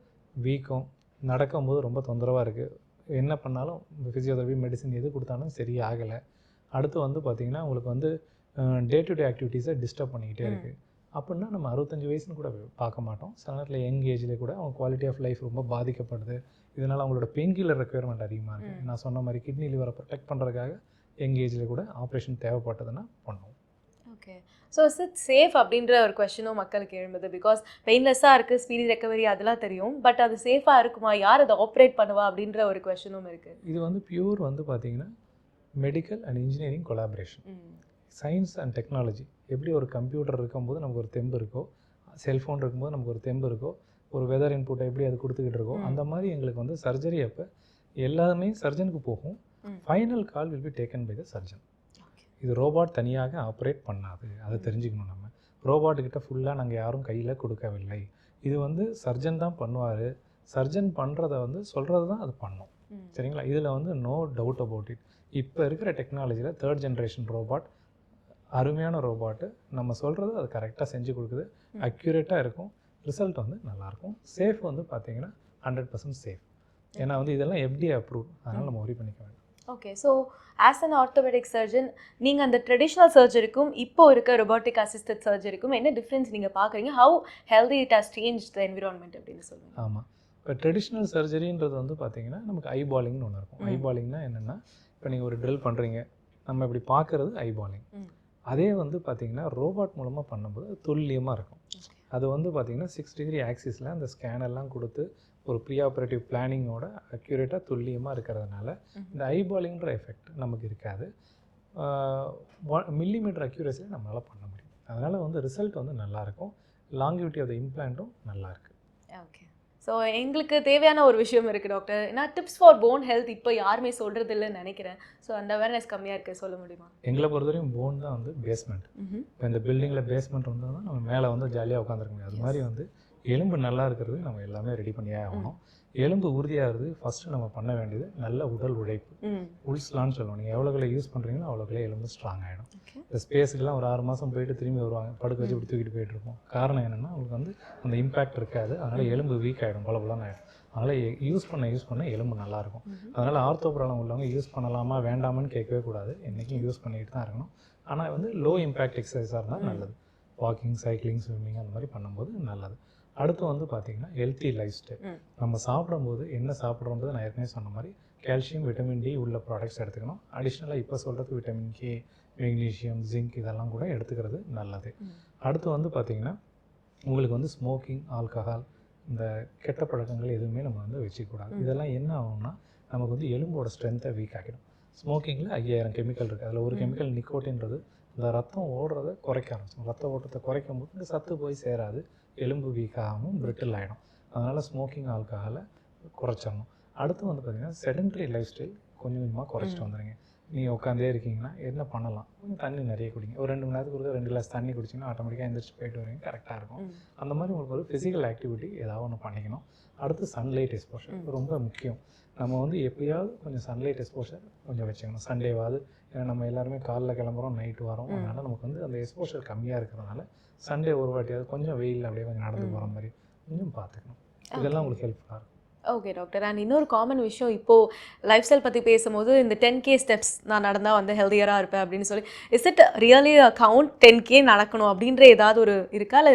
வீக்கம், நடக்கும்போது ரொம்ப தொந்தரவாக இருக்குது, என்ன பண்ணாலும் ஃபிசியோதெரபி மெடிசின் எது கொடுத்தாலும் சரியாகலை. அடுத்து வந்து பார்த்திங்கன்னா உங்களுக்கு வந்து டே டு டே ஆக்டிவிட்டீஸை டிஸ்டர்ப் பண்ணிக்கிட்டே இருக்குது அப்படின்னா நம்ம 65 வயசுன்னு கூட பார்க்க மாட்டோம். சில நேரத்தில் யங் ஏஜ்லேயே கூட அவங்க குவாலிட்டி ஆஃப் லைஃப் ரொம்ப பாதிக்கப்படுது. இதனால் அவங்களோட பெயின் கில்லர் ரெக்குயர்மெண்ட் அதிகமாக இருக்குது. நான் சொன்ன மாதிரி கிட்னி லிவரை ப்ரொடெக்ட் பண்ணுறதுக்காக யங் ஏஜில் கூட ஆப்ரேஷன் தேவைப்பட்டதுன்னா பண்ணுவோம். Okay. So is it safe அப்படின்ற ஒரு கொஸ்டினும் மக்களுக்கு எழும்புது. பிகாஸ் பெயின்லெஸ்ஸாக இருக்குது, ஸ்பீடி ரெக்கவரி அதெல்லாம் தெரியும், பட் அது சேஃபாக இருக்குமா, யார் அதை ஆப்ரேட் பண்ணுவா அப்படின்ற ஒரு கொஸ்டினும் இருக்குது. இது வந்து பியூர் வந்து பார்த்திங்கன்னா medical and engineering collaboration. Science and technology எப்படி ஒரு கம்ப்யூட்டர் இருக்கும்போது நமக்கு ஒரு தெம்பு இருக்கோ, செல்ஃபோன் இருக்கும்போது நமக்கு ஒரு தெம்பு இருக்கோ, ஒரு வெதர் இன்புட்டை எப்படி அது கொடுத்துக்கிட்டு இருக்கோ, அந்த மாதிரி எங்களுக்கு வந்து சர்ஜரி அப்போ எல்லாமே சர்ஜனுக்கு போகும். Final call will be taken by the surgeon. இது ரோபாட் தனியாக ஆப்ரேட் பண்ணாது, அதை தெரிஞ்சுக்கணும். நம்ம ரோபாட்டுக்கிட்ட ஃபுல்லாக நாங்கள் யாரும் கையில் கொடுக்கவில்லை. இது வந்து சர்ஜன் தான் பண்ணுவார். சர்ஜன் பண்ணுறத வந்து சொல்கிறது தான் அது பண்ணும். சரிங்களா? இதில் வந்து நோ டவுட் அபவுட் இட். இப்போ இருக்கிற டெக்னாலஜியில் 3rd ஜென்ரேஷன் ரோபாட் அருமையான ரோபாட்டு. நம்ம சொல்கிறது அது கரெக்டாக செஞ்சு கொடுக்குது, அக்யூரேட்டாக இருக்கும், ரிசல்ட் வந்து நல்லாயிருக்கும். சேஃப் வந்து பார்த்திங்கன்னா 100% சேஃப். ஏன்னா வந்து இதெல்லாம் FDA அப்ரூவ், அதனால் நம்ம ஒரி பண்ணிக்க வேண்டாம். Okay. So as an orthopaedic surgeon நீங்கள் அந்த ட்ரெடிஷ்னல் சர்ஜரிக்கும் இப்போ இருக்க ரொபாட்டிக் அசிஸ்டட் சர்ஜரிக்கும் என்ன டிஃப்ரென்ஸ் நீங்கள் பார்க்குறீங்க? How healthy it has change the environment அப்படின்னு சொல்லுங்கள். ஆமாம். இப்போ ட்ரெடிஷ்னல் சர்ஜரின்றது வந்து பார்த்திங்கன்னா நமக்கு ஐபாலிங்னு ஒன்று இருக்கும். ஐபாலிங்னா என்னென்னா, இப்போ நீங்கள் ஒரு ட்ரில் பண்ணுறீங்க, நம்ம இப்படி பார்க்குறது ஐபாலிங். அதே வந்து பார்த்திங்கன்னா ரோபாட் மூலமாக பண்ணும்போது அது துல்லியமாக இருக்கும். அது வந்து பார்த்திங்கன்னா 6 டிகிரி ஆக்சிஸில் அந்த ஸ்கேனெல்லாம் கொடுத்து ஒரு ப்ரீ ஆப்ரேட்டிவ் பிளானிங்கோட அக்யூரேட்டாக துல்லியமாக இருக்கிறதுனால இந்த ஐபாலிங்கிற எஃபெக்ட் நமக்கு இருக்காது. மில்லிமீட்டர் அக்யூரஸியில் நம்மளால் பண்ண முடியும். அதனால் வந்து ரிசல்ட் வந்து நல்லாயிருக்கும். லாங்கிவிட்டி ஆஃப் த இம்ப்ளான்ட்டும் நல்லாயிருக்கு. ஓகே. ஸோ எங்களுக்கு தேவையான ஒரு விஷயம் இருக்குது டாக்டர். நான் டிப்ஸ் ஃபார் போன் ஹெல்த் இப்போ யாருமே சொல்கிறது இல்லைன்னு நினைக்கிறேன். ஸோ அந்த அவேர்னஸ் கம்மியாக இருக்குது, சொல்ல முடியுமா? எங்களை பொறுத்தவரையும் போன் தான் வந்து பேஸ்மெண்ட். இப்போ இந்த பில்டிங்கில் பேஸ்மெண்ட் வந்தால் தான் நம்ம மேலே வந்து ஜாலியாக உட்காந்துருக்க முடியும். அது மாதிரி வந்து எலும்பு நல்லா இருக்கிறது நம்ம எல்லாமே ரெடி பண்ணியே ஆகணும். எலும்பு உறுதியாகிறது ஃபஸ்ட்டு நம்ம பண்ண வேண்டியது நல்ல உடல் உழைப்பு. உல்ஸ்லான்னு சொல்லுவோம். நீங்கள் எவ்வளோக்களை யூஸ் பண்ணுறீங்களோ அவ்வளோக்களே எலும்பு ஸ்ட்ராங் ஆகிடும். இந்த ஸ்பேஸுக்கெல்லாம் ஒரு 6 மாதம் போயிட்டு திரும்பி வருவாங்க, படுக்க வச்சு இப்படி தூக்கிட்டு போயிட்டு இருப்போம். காரணம் என்னென்னா அவங்களுக்கு வந்து அந்த இம்பேக்ட் இருக்காது. அதனால் எலும்பு வீக் ஆகிடும், பலபலன்னு ஆகிடும். அதனால் யூஸ் பண்ண எலும்பு நல்லாயிருக்கும். அதனால் ஆர்த்தோ ப்ராப்ளம் உள்ளவங்க யூஸ் பண்ணலாமா வேண்டாமான்னு கேட்கவே கூடாது. என்றைக்கும் யூஸ் பண்ணிக்கிட்டு தான் இருக்கணும். ஆனால் வந்து லோ இம்பேக்ட் எக்ஸசைஸாக இருந்தால் நல்லது. வாக்கிங், சைக்கிளிங், ஸ்விம்மிங் அந்த மாதிரி பண்ணும்போது நல்லது. அடுத்து வந்து பார்த்திங்கன்னா ஹெல்த்தி லைஃப் ஸ்டைல். நம்ம சாப்பிடும்போது என்ன சாப்பிட்றோன்றது நான் ஏற்கனவே சொன்ன மாதிரி கால்சியம், விட்டமின் டி உள்ள ப்ராடக்ட்ஸ் எடுத்துக்கணும். அடிஷ்னலாக இப்போ சொல்கிறது விட்டமின் கே, மெக்னீஷியம், ஜிங்க் இதெல்லாம் கூட எடுத்துக்கிறது நல்லது. அடுத்து வந்து பார்த்திங்கன்னா உங்களுக்கு வந்து ஸ்மோக்கிங், ஆல்கஹால், இந்த கெட்ட பழக்கங்கள் எதுவுமே நம்ம வந்து வச்சுக்கூடாது. இதெல்லாம் என்ன ஆகும்னா நமக்கு வந்து எலும்போட ஸ்ட்ரென்த்தை வீக் ஆகிடும். ஸ்மோக்கிங்கில் 5000 கெமிக்கல் இருக்குது. அதில் ஒரு கெமிக்கல் நிக்கோட்டின்றது இந்த ரத்தம் ஓடுறதை குறைக்க ஆரம்பிச்சிடும். ரத்த ஓட்டத்தை குறைக்கும் போது இந்த சத்து போய் சேராது, எலும்பு வீக் ஆகாமல் பிரிட்டில் ஆகிடும். அதனால் ஸ்மோக்கிங், ஆல்கஹாலை குறைச்சிடணும். அடுத்து வந்து பார்த்திங்கன்னா செடென்ட்ரி லைஃப் ஸ்டைல் கொஞ்சம் கொஞ்சமாக குறைச்சிட்டு வந்துடுங்க. நீங்கள் உட்காந்தே இருக்கீங்கன்னா என்ன பண்ணலாம்? கொஞ்சம் தண்ணி நிறைய குடிங்க. ஒரு 2 மணி நேரத்துக்கு ஒரு 2 கிளாஸ் தண்ணி குடிச்சிங்கன்னா ஆட்டோமேட்டிக்காக எழுந்திரிச்சு போயிட்டு வருவீங்க, கரெக்டாக இருக்கும். அந்த மாதிரி உங்களுக்கு ஒரு ஃபிசிக்கல் ஆக்டிவிட்டி ஏதாவது ஒன்று பண்ணிக்கணும். அடுத்து சன்லைட் எக்ஸ்போஷர் ரொம்ப முக்கியம். நம்ம வந்து எப்படியாவது கொஞ்சம் சன்லைட் எக்ஸ்போஷர் கொஞ்சம் வச்சுக்கணும். சண்டேவாவது, ஏன்னா நம்ம எல்லாருமே காலைல கிளம்புறோம், நைட்டு வரோம். அதனால் நமக்கு வந்து அந்த எக்ஸ்போஷர் கம்மியாக இருக்கிறதுனால சண்டே ஒரு வாட்டியாவது கொஞ்சம் வெயில் அப்படியே கொஞ்சம் நடந்து போகிற மாதிரி கொஞ்சம் பார்த்துக்கணும். இதெல்லாம் உங்களுக்கு ஹெல்ப்ஃபுல்லாக இருக்கும். Okay doctor. அண்ட் இன்னொரு காமன் விஷயம், இப்போது லைஃப் ஸ்டைல் பற்றி பேசும்போது இந்த 10K ஸ்டெப்ஸ் நான் நடந்தால் வந்து ஹெல்தியராக இருப்பேன் அப்படின்னு சொல்லி, is it really count 10K நடக்கணும் அப்படின்ற ஏதாவது ஒரு இருக்கா, இல்லை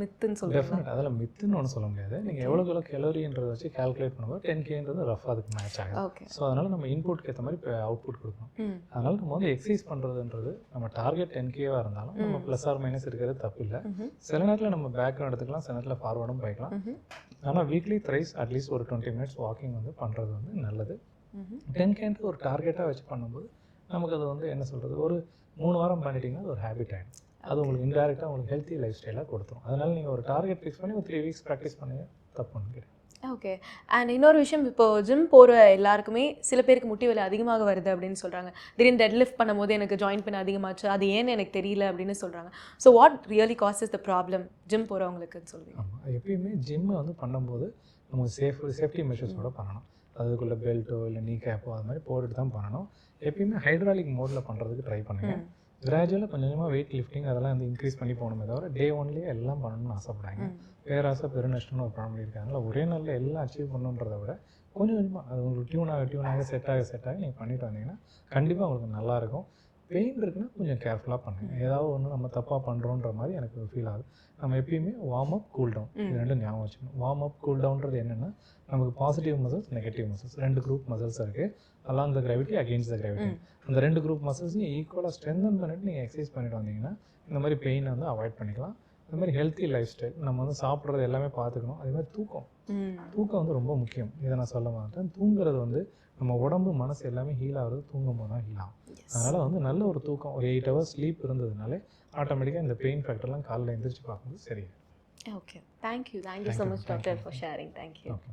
மித்துன்னு சொல்லுங்கள்? டெஃபினட் அதில் மித்துன்னு ஒன்று சொல்ல முடியாது. நீங்கள் எவ்வளோ கலோரின்றதை வச்சு கால்குலேட் பண்ணும்போது 10Kன்றது ரஃபாக அதுக்கு மேட்ச் ஆகும். ஓகே. ஸோ அதனால் நம்ம இன்புட்க்கு ஏற்ற மாதிரி இப்போ அவுட்புட் கொடுக்கணும். அதனால் நம்ம வந்து எக்ஸசைஸ் பண்ணுறதுன்றது நம்ம டார்கெட் 10Kவாக இருந்தாலும் நம்ம ப்ளஸ் ஆர் மைனஸ் இருக்கிறது தப்பு இல்லை. சில நேரத்தில் நம்ம பேக்கும் எடுத்துக்கலாம், சில நேரத்தில் ஃபார்வர்டும் போய்க்கலாம். ஆனால் வீக்லி த்ரைஸ் அட்லீஸ்ட் ஒரு 20 மினிட்ஸ் வாக்கிங் வந்து பண்ணுறது வந்து நல்லது. 10Kன்றது ஒரு டார்கெட்டாக வச்சு பண்ணும்போது நமக்கு அது வந்து என்ன சொல்கிறது, ஒரு 3 வாரம் பண்ணிட்டீங்கன்னா அது ஒரு ஹேபிட் ஆகிடும். அது உங்களுக்கு இன்டெரக்டாக உங்களுக்கு ஹெல்த்தி லைஃப் ஸ்டைலாக கொடுத்துரும். அதனால் நீங்கள் ஒரு டார்கெட் ஃபிக்ஸ் பண்ணி ஒரு 3 வீக்ஸ் ப்ராக்டிஸ் பண்ணி தப்பு பண்ணிக்கிறேன். ஓகே. அண்ட் இன்னொரு விஷயம், இப்போ ஜிம் போகிற எல்லாருக்குமே சில பேருக்கு முட்டி வலி அதிகமாக வருது அப்படின்னு சொல்கிறாங்க. திடீர்னு டெட் லிஃப்ட் பண்ணும்போது எனக்கு ஜாயின் பண்ண அதிகமாச்சு, அது ஏன்னு எனக்கு தெரியல அப்படின்னு சொல்கிறாங்க. So what really causes the problem gym போகிறவங்களுக்குன்னு சொல்லுவீங்க? ஆமாம், எப்பயுமே ஜிம்மை வந்து பண்ணும்போது நம்ம சேஃப்டி மெஷர்ஸோடு பண்ணணும். அதுக்குள்ளே பெல்ட்டோ இல்லை நீ கேப்போ அது மாதிரி போட்டுட்டு தான் பண்ணணும். எப்பயுமே ஹைட்ராலிக் மோடில் பண்ணுறதுக்கு ட்ரை பண்ணுங்கள். கிராஜுவலாக கொஞ்சம் கொஞ்சமாக வெயிட் லிஃப்டிங் அதெல்லாம் வந்து இன்க்ரீஸ் பண்ணி போகணுமே தவிர டே ஒன்லேயே எல்லாம் பண்ணணும்னு ஆசைப்படாங்க. பேராசை பெருநஷ்டம்னு ஒரு பழமொழி இருக்கு. அதனால் ஒரே நாளில் எல்லாம் அச்சீவ் பண்ணணுன்றதை விட கொஞ்சம் கொஞ்சமாக அது உங்களுக்கு டியூனாக செட் ஆக நீங்கள் பண்ணிட்டு வந்தீங்கன்னா கண்டிப்பாக உங்களுக்கு நல்லாயிருக்கும். பெயின் இருக்குன்னா கொஞ்சம் கேர்ஃபுல்லாக பண்ணுங்கள். ஏதாவது ஒன்று நம்ம தப்பாக பண்ணுறோன்ற மாதிரி எனக்கு ஃபீல் ஆகுது. நம்ம எப்பயுமே வார்ம் அப் கூல் டவுன் இது ரெண்டும் ஞாபகம் வச்சுக்கணும். வார்ம் அப் கூல் டவுன்றது என்னென்னா நமக்கு positive muscles negative muscles 2 group muscles இருக்குது. Along the gravity against the gravity. அந்த 2 குரூப் மசில்ஸையும் ஈக்குவலாக ஸ்ட்ரென்தன் பண்ணிட்டு நீங்கள் எக்ஸசைஸ் பண்ணிட்டு வந்தீங்கன்னா இந்த மாதிரி பெயினை வந்து அவாய்ட் பண்ணிக்கலாம். அது மாதிரி ஹெல்த்தி லைஃப் ஸ்டைல் நம்ம வந்து சாப்பிட்றது எல்லாமே பார்த்துக்கணும். அதே மாதிரி தூக்கம் வந்து ரொம்ப முக்கியம். இதை நான் சொல்ல மாட்டேன். தூங்குறது வந்து நம்ம உடம்பு மனசு எல்லாமே ஹீல் ஆகுறது தூங்கும் போது தான் ஹீல் ஆகும். அதனால் வந்து நல்ல ஒரு தூக்கம் ஒரு 8 hours ஸ்லீப் இருந்ததுனாலே ஆட்டோமேட்டிக்காக இந்த பெயின் ஃபேக்டர்லாம் காலையில் எந்திரிச்சு பார்க்கும்போது சரியா. Okay, thank you so much doctor for sharing. Thank you. Okay.